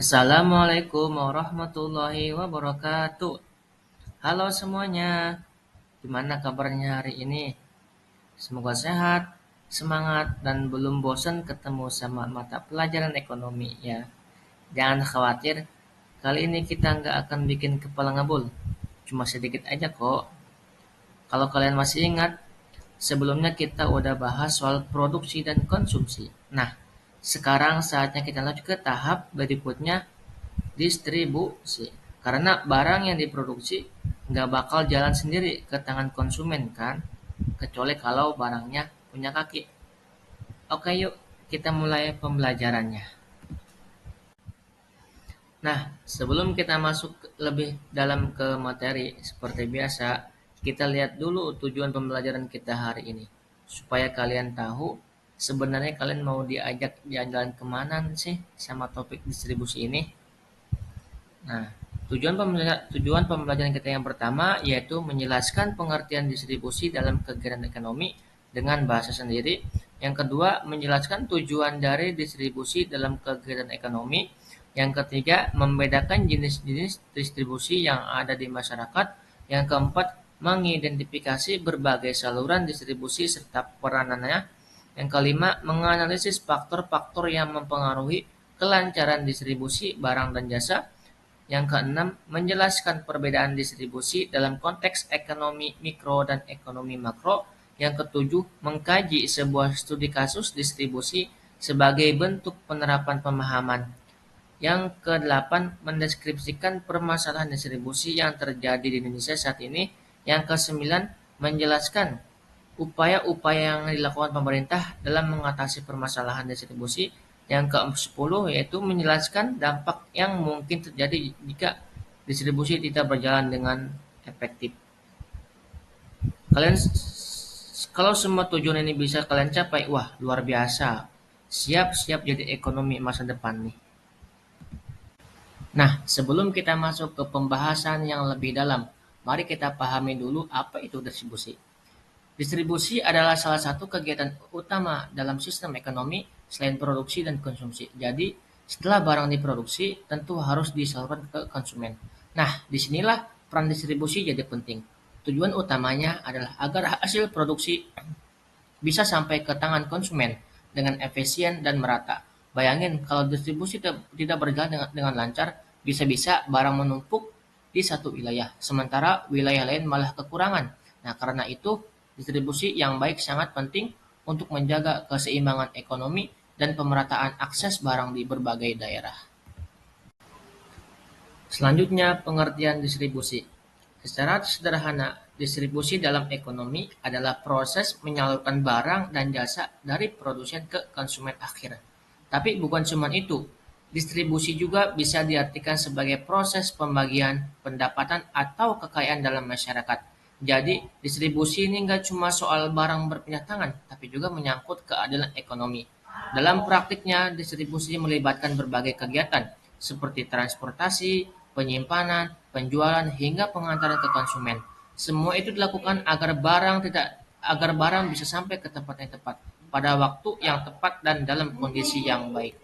Assalamualaikum warahmatullahi wabarakatuh. Halo semuanya, gimana kabarnya hari ini? Semoga sehat, semangat, dan belum bosan ketemu sama mata pelajaran ekonomi ya. Jangan khawatir, kali ini kita nggak akan bikin kepala ngabul. Cuma sedikit aja kok. Kalau kalian masih ingat, sebelumnya kita udah bahas soal produksi dan konsumsi. Nah, sekarang saatnya kita lanjut ke tahap berikutnya, distribusi. Karena barang yang diproduksi nggak bakal jalan sendiri ke tangan konsumen kan, kecuali kalau barangnya punya kaki. Oke yuk, kita mulai pembelajarannya. Nah, sebelum kita masuk lebih dalam ke materi, seperti biasa, kita lihat dulu tujuan pembelajaran kita hari ini. Supaya kalian tahu, sebenarnya kalian mau diajak jalan-jalan kemana sih sama topik distribusi ini. Nah, tujuan pembelajaran kita yang pertama yaitu menjelaskan pengertian distribusi dalam kegiatan ekonomi dengan bahasa sendiri. Yang kedua, menjelaskan tujuan dari distribusi dalam kegiatan ekonomi. Yang ketiga, membedakan jenis-jenis distribusi yang ada di masyarakat. Yang keempat, mengidentifikasi berbagai saluran distribusi serta peranannya. Yang kelima, menganalisis faktor-faktor yang mempengaruhi kelancaran distribusi barang dan jasa. Yang keenam, menjelaskan perbedaan distribusi dalam konteks ekonomi mikro dan ekonomi makro. Yang ketujuh, mengkaji sebuah studi kasus distribusi sebagai bentuk penerapan pemahaman. Yang kedelapan, mendeskripsikan permasalahan distribusi yang terjadi di Indonesia saat ini. Yang kesembilan, menjelaskan upaya-upaya yang dilakukan pemerintah dalam mengatasi permasalahan distribusi. Yang ke-10 yaitu menjelaskan dampak yang mungkin terjadi jika distribusi tidak berjalan dengan efektif. Kalian kalau semua tujuan ini bisa kalian capai, wah luar biasa. Siap-siap jadi ekonomi masa depan nih. Nah, sebelum kita masuk ke pembahasan yang lebih dalam, mari kita pahami dulu apa itu distribusi. Distribusi adalah salah satu kegiatan utama dalam sistem ekonomi selain produksi dan konsumsi. Jadi, setelah barang diproduksi, tentu harus disalurkan ke konsumen. Nah, disinilah peran distribusi jadi penting. Tujuan utamanya adalah agar hasil produksi bisa sampai ke tangan konsumen dengan efisien dan merata. Bayangin kalau distribusi tidak berjalan dengan lancar, bisa-bisa barang menumpuk di satu wilayah, sementara wilayah lain malah kekurangan. Nah, karena itu distribusi yang baik sangat penting untuk menjaga keseimbangan ekonomi dan pemerataan akses barang di berbagai daerah. Selanjutnya, pengertian distribusi. Secara sederhana, distribusi dalam ekonomi adalah proses menyalurkan barang dan jasa dari produsen ke konsumen akhir. Tapi bukan cuma itu, distribusi juga bisa diartikan sebagai proses pembagian pendapatan atau kekayaan dalam masyarakat. Jadi, distribusi ini nggak cuma soal barang berpindah tangan, tapi juga menyangkut keadilan ekonomi. Dalam praktiknya, distribusi melibatkan berbagai kegiatan, seperti transportasi, penyimpanan, penjualan, hingga pengantaran ke konsumen. Semua itu dilakukan agar barang bisa sampai ke tempat yang tepat, pada waktu yang tepat dan dalam kondisi yang baik.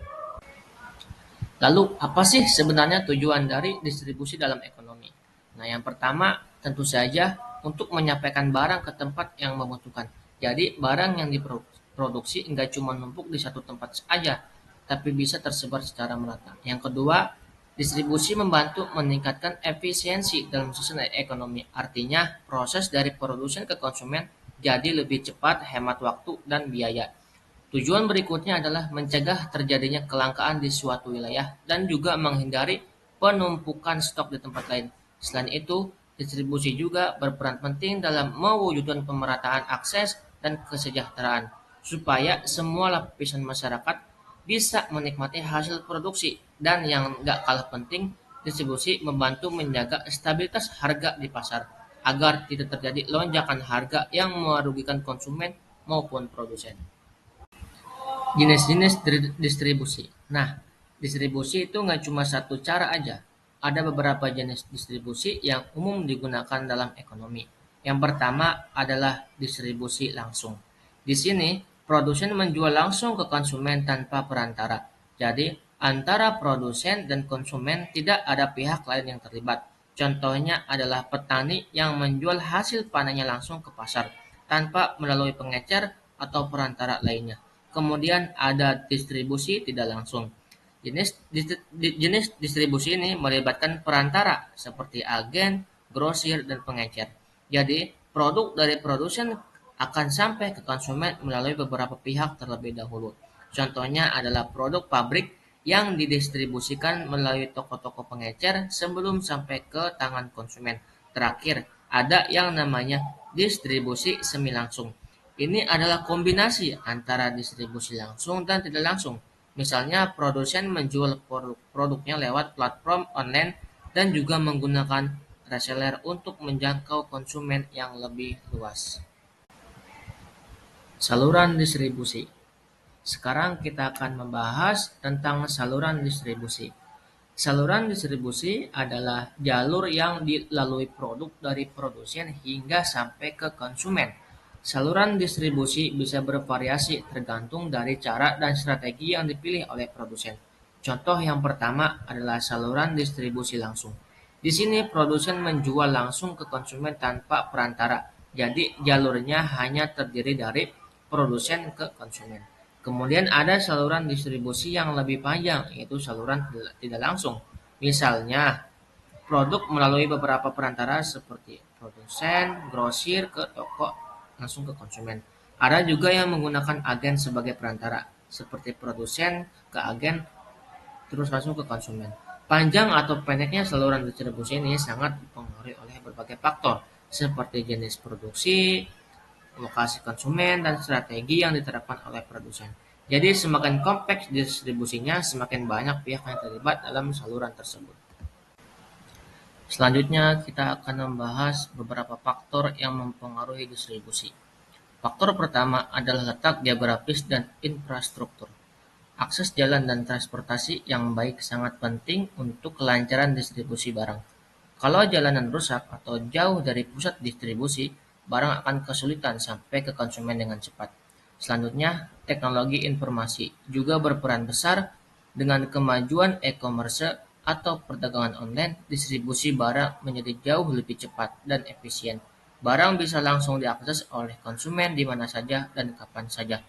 Lalu, apa sih sebenarnya tujuan dari distribusi dalam ekonomi? Nah, yang pertama, tentu saja untuk menyampaikan barang ke tempat yang membutuhkan. Jadi, barang yang diproduksi enggak cuma numpuk di satu tempat saja, tapi bisa tersebar secara merata. Yang kedua, distribusi membantu meningkatkan efisiensi dalam sistem ekonomi. Artinya, proses dari produsen ke konsumen jadi lebih cepat, hemat waktu dan biaya. Tujuan berikutnya adalah mencegah terjadinya kelangkaan di suatu wilayah dan juga menghindari penumpukan stok di tempat lain. Selain itu, distribusi juga berperan penting dalam mewujudkan pemerataan akses dan kesejahteraan, supaya semua lapisan masyarakat bisa menikmati hasil produksi. Dan yang nggak kalah penting, distribusi membantu menjaga stabilitas harga di pasar, agar tidak terjadi lonjakan harga yang merugikan konsumen maupun produsen. Jenis-jenis distribusi. Nah, distribusi itu nggak cuma satu cara aja. Ada beberapa jenis distribusi yang umum digunakan dalam ekonomi. Yang pertama adalah distribusi langsung. Di sini, produsen menjual langsung ke konsumen tanpa perantara. Jadi, Antara produsen dan konsumen tidak ada pihak lain yang terlibat. Contohnya adalah petani yang menjual hasil panennya langsung ke pasar tanpa melalui pengecer atau perantara lainnya. Kemudian ada distribusi tidak langsung. Jenis distribusi ini melibatkan perantara seperti agen, grosir, dan pengecer. Jadi, produk dari produsen akan sampai ke konsumen melalui beberapa pihak terlebih dahulu. Contohnya adalah produk pabrik yang didistribusikan melalui toko-toko pengecer sebelum sampai ke tangan konsumen. Terakhir, ada yang namanya distribusi semi langsung. Ini adalah kombinasi antara distribusi langsung dan tidak langsung. Misalnya, produsen menjual produknya lewat platform online dan juga menggunakan reseller untuk menjangkau konsumen yang lebih luas. Saluran distribusi. Sekarang kita akan membahas tentang saluran distribusi. Saluran distribusi adalah jalur yang dilalui produk dari produsen hingga sampai ke konsumen. Saluran distribusi bisa bervariasi tergantung dari cara dan strategi yang dipilih oleh produsen. Contoh yang pertama adalah saluran distribusi langsung. Di sini produsen menjual langsung ke konsumen tanpa perantara. Jadi jalurnya hanya terdiri dari produsen ke konsumen. Kemudian ada saluran distribusi yang lebih panjang, yaitu saluran tidak langsung. Misalnya, produk melalui beberapa perantara seperti produsen, grosir ke toko langsung ke konsumen. Ada juga yang menggunakan agen sebagai perantara, seperti produsen ke agen terus langsung ke konsumen. Panjang atau pendeknya saluran distribusi ini sangat dipengaruhi oleh berbagai faktor, seperti jenis produksi, lokasi konsumen, dan strategi yang diterapkan oleh produsen. Jadi semakin kompleks distribusinya, semakin banyak pihak yang terlibat dalam saluran tersebut. Selanjutnya kita akan membahas beberapa faktor yang mempengaruhi distribusi. Faktor pertama adalah letak geografis dan infrastruktur. Akses jalan dan transportasi yang baik sangat penting untuk kelancaran distribusi barang. Kalau jalanan rusak atau jauh dari pusat distribusi, barang akan kesulitan sampai ke konsumen dengan cepat. Selanjutnya, teknologi informasi juga berperan besar. Dengan kemajuan e-commerce atau perdagangan online, distribusi barang menjadi jauh lebih cepat dan efisien. Barang bisa langsung diakses oleh konsumen di mana saja dan kapan saja.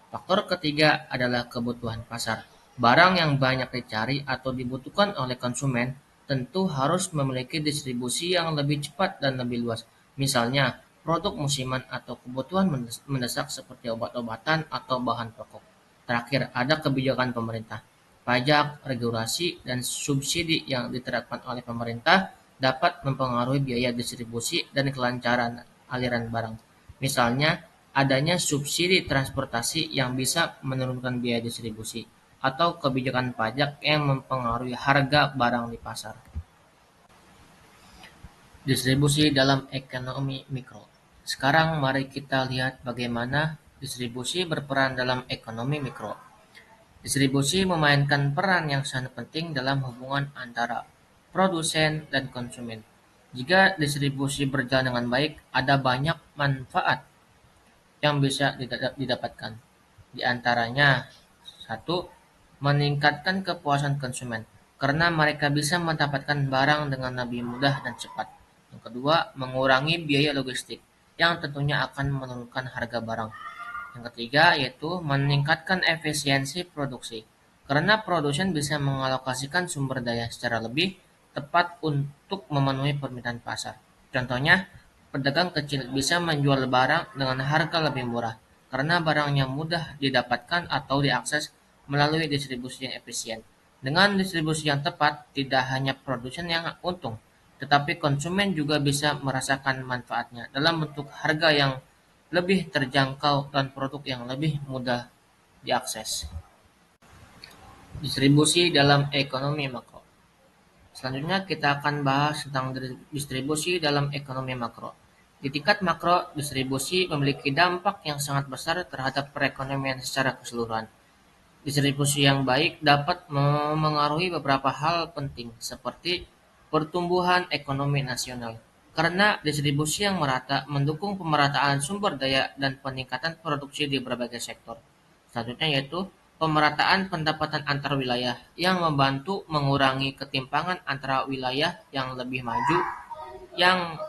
Faktor ketiga adalah kebutuhan pasar. Barang yang banyak dicari atau dibutuhkan oleh konsumen tentu harus memiliki distribusi yang lebih cepat dan lebih luas. Misalnya, produk musiman atau kebutuhan mendesak seperti obat-obatan atau bahan pokok. Terakhir, ada kebijakan pemerintah. Pajak, regulasi, dan subsidi yang diterapkan oleh pemerintah dapat mempengaruhi biaya distribusi dan kelancaran aliran barang. Misalnya, adanya subsidi transportasi yang bisa menurunkan biaya distribusi, atau kebijakan pajak yang mempengaruhi harga barang di pasar. Distribusi dalam ekonomi mikro. Sekarang mari kita lihat bagaimana distribusi berperan dalam ekonomi mikro. Distribusi memainkan peran yang sangat penting dalam hubungan antara produsen dan konsumen. Jika distribusi berjalan dengan baik, ada banyak manfaat yang bisa didapatkan. Di antaranya, satu, meningkatkan kepuasan konsumen, karena mereka bisa mendapatkan barang dengan lebih mudah dan cepat. Yang kedua, mengurangi biaya logistik, yang tentunya akan menurunkan harga barang. Yang ketiga, yaitu meningkatkan efisiensi produksi, karena produsen bisa mengalokasikan sumber daya secara lebih tepat untuk memenuhi permintaan pasar. Contohnya, pedagang kecil bisa menjual barang dengan harga lebih murah, karena barangnya mudah didapatkan atau diakses melalui distribusi yang efisien. Dengan distribusi yang tepat, tidak hanya produsen yang untung, tetapi konsumen juga bisa merasakan manfaatnya dalam bentuk harga yang lebih terjangkau dan produk yang lebih mudah diakses. Distribusi dalam ekonomi makro. Selanjutnya kita akan bahas tentang distribusi dalam ekonomi makro. Di tingkat makro, distribusi memiliki dampak yang sangat besar terhadap perekonomian secara keseluruhan. Distribusi yang baik dapat memengaruhi beberapa hal penting seperti pertumbuhan ekonomi nasional, karena distribusi yang merata mendukung pemerataan sumber daya dan peningkatan produksi di berbagai sektor. Selanjutnya yaitu pemerataan pendapatan antar wilayah yang membantu mengurangi ketimpangan antara wilayah yang lebih maju yang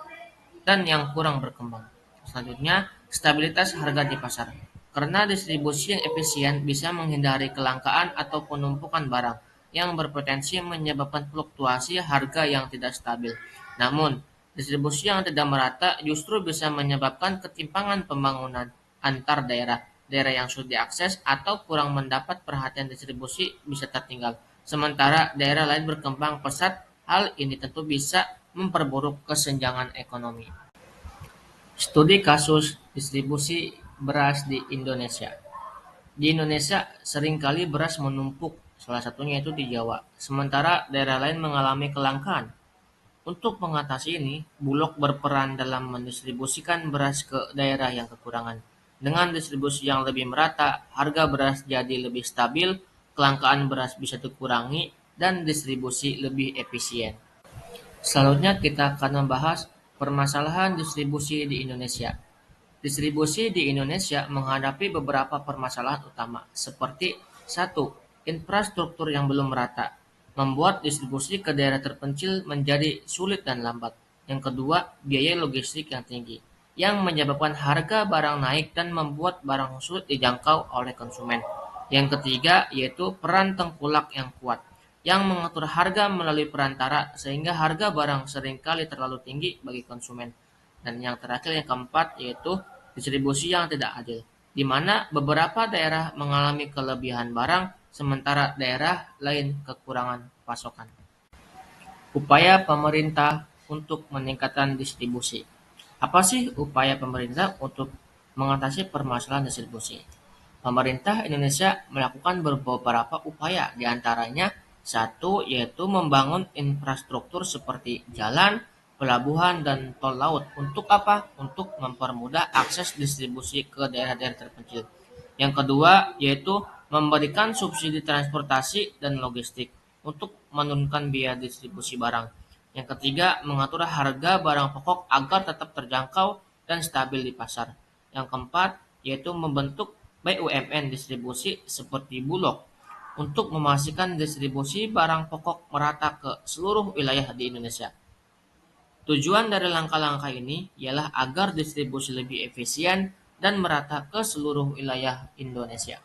dan yang kurang berkembang. Selanjutnya, stabilitas harga di pasar. Karena distribusi yang efisien bisa menghindari kelangkaan atau penumpukan barang yang berpotensi menyebabkan fluktuasi harga yang tidak stabil. Namun, distribusi yang tidak merata justru bisa menyebabkan ketimpangan pembangunan antar daerah. Daerah yang sulit diakses atau kurang mendapat perhatian distribusi bisa tertinggal. Sementara daerah lain berkembang pesat, hal ini tentu bisa memperburuk kesenjangan ekonomi. Studi kasus distribusi beras di Indonesia. Di Indonesia, seringkali beras menumpuk, salah satunya itu di Jawa, sementara daerah lain mengalami kelangkaan. Untuk mengatasi ini, Bulog berperan dalam mendistribusikan beras ke daerah yang kekurangan. Dengan distribusi yang lebih merata, harga beras jadi lebih stabil, kelangkaan beras bisa dikurangi, dan distribusi lebih efisien. Selanjutnya kita akan membahas permasalahan distribusi di Indonesia. Distribusi di Indonesia menghadapi beberapa permasalahan utama, seperti: satu, infrastruktur yang belum merata, membuat distribusi ke daerah terpencil menjadi sulit dan lambat. Yang kedua, biaya logistik yang tinggi, yang menyebabkan harga barang naik dan membuat barang sulit dijangkau oleh konsumen. Yang ketiga, yaitu peran tengkulak yang kuat, yang mengatur harga melalui perantara sehingga harga barang seringkali terlalu tinggi bagi konsumen. Dan yang terakhir, yang keempat, yaitu distribusi yang tidak adil, di mana beberapa daerah mengalami kelebihan barang sementara daerah lain kekurangan pasokan. Upaya pemerintah untuk meningkatkan distribusi. Apa sih upaya pemerintah untuk mengatasi permasalahan distribusi? Pemerintah Indonesia melakukan beberapa upaya, di antaranya: satu, yaitu membangun infrastruktur seperti jalan, pelabuhan, dan tol laut. Untuk apa? Untuk mempermudah akses distribusi ke daerah-daerah terpencil. Yang kedua, yaitu memberikan subsidi transportasi dan logistik untuk menurunkan biaya distribusi barang. Yang ketiga, mengatur harga barang pokok agar tetap terjangkau dan stabil di pasar. Yang keempat, yaitu membentuk BUMN distribusi seperti Bulog untuk memastikan distribusi barang pokok merata ke seluruh wilayah di Indonesia. Tujuan dari langkah-langkah ini ialah agar distribusi lebih efisien dan merata ke seluruh wilayah Indonesia.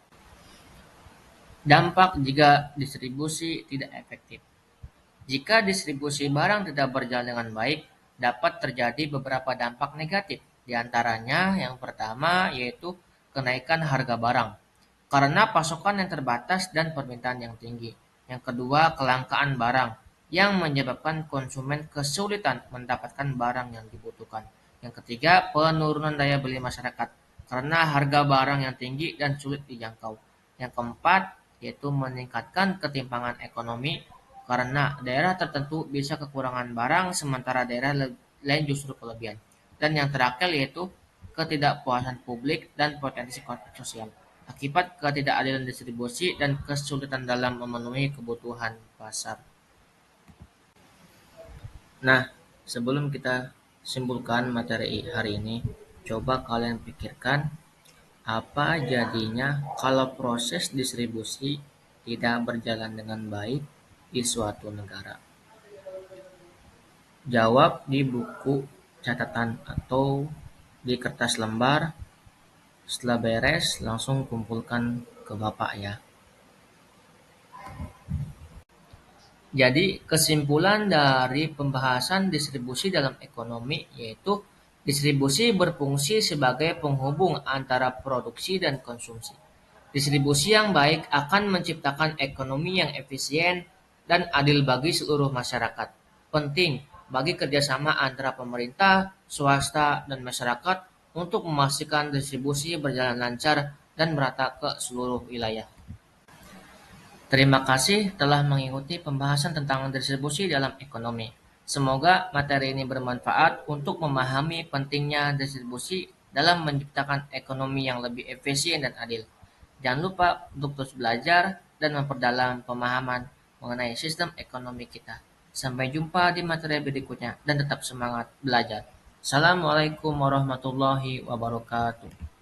Dampak jika distribusi tidak efektif. Jika distribusi barang tidak berjalan dengan baik, dapat terjadi beberapa dampak negatif. Di antaranya, yang pertama yaitu kenaikan harga barang karena pasokan yang terbatas dan permintaan yang tinggi. Yang kedua, kelangkaan barang yang menyebabkan konsumen kesulitan mendapatkan barang yang dibutuhkan. Yang ketiga, penurunan daya beli masyarakat karena harga barang yang tinggi dan sulit dijangkau. Yang keempat, yaitu meningkatkan ketimpangan ekonomi karena daerah tertentu bisa kekurangan barang sementara daerah lain justru kelebihan. Dan yang terakhir yaitu ketidakpuasan publik dan potensi konflik sosial akibat ketidakadilan distribusi dan kesulitan dalam memenuhi kebutuhan pasar. Nah, sebelum kita simpulkan materi hari ini, coba kalian pikirkan apa jadinya kalau proses distribusi tidak berjalan dengan baik di suatu negara. Jawab di buku catatan atau di kertas lembar. Setelah beres, langsung kumpulkan ke Bapak ya. Jadi, kesimpulan dari pembahasan distribusi dalam ekonomi yaitu distribusi berfungsi sebagai penghubung antara produksi dan konsumsi. Distribusi yang baik akan menciptakan ekonomi yang efisien dan adil bagi seluruh masyarakat. Penting bagi kerjasama antara pemerintah, swasta, dan masyarakat untuk memastikan distribusi berjalan lancar dan merata ke seluruh wilayah. Terima kasih telah mengikuti pembahasan tentang distribusi dalam ekonomi. Semoga materi ini bermanfaat untuk memahami pentingnya distribusi dalam menciptakan ekonomi yang lebih efisien dan adil. Jangan lupa untuk terus belajar dan memperdalam pemahaman mengenai sistem ekonomi kita. Sampai jumpa di materi berikutnya dan tetap semangat belajar. Assalamualaikum warahmatullahi wabarakatuh.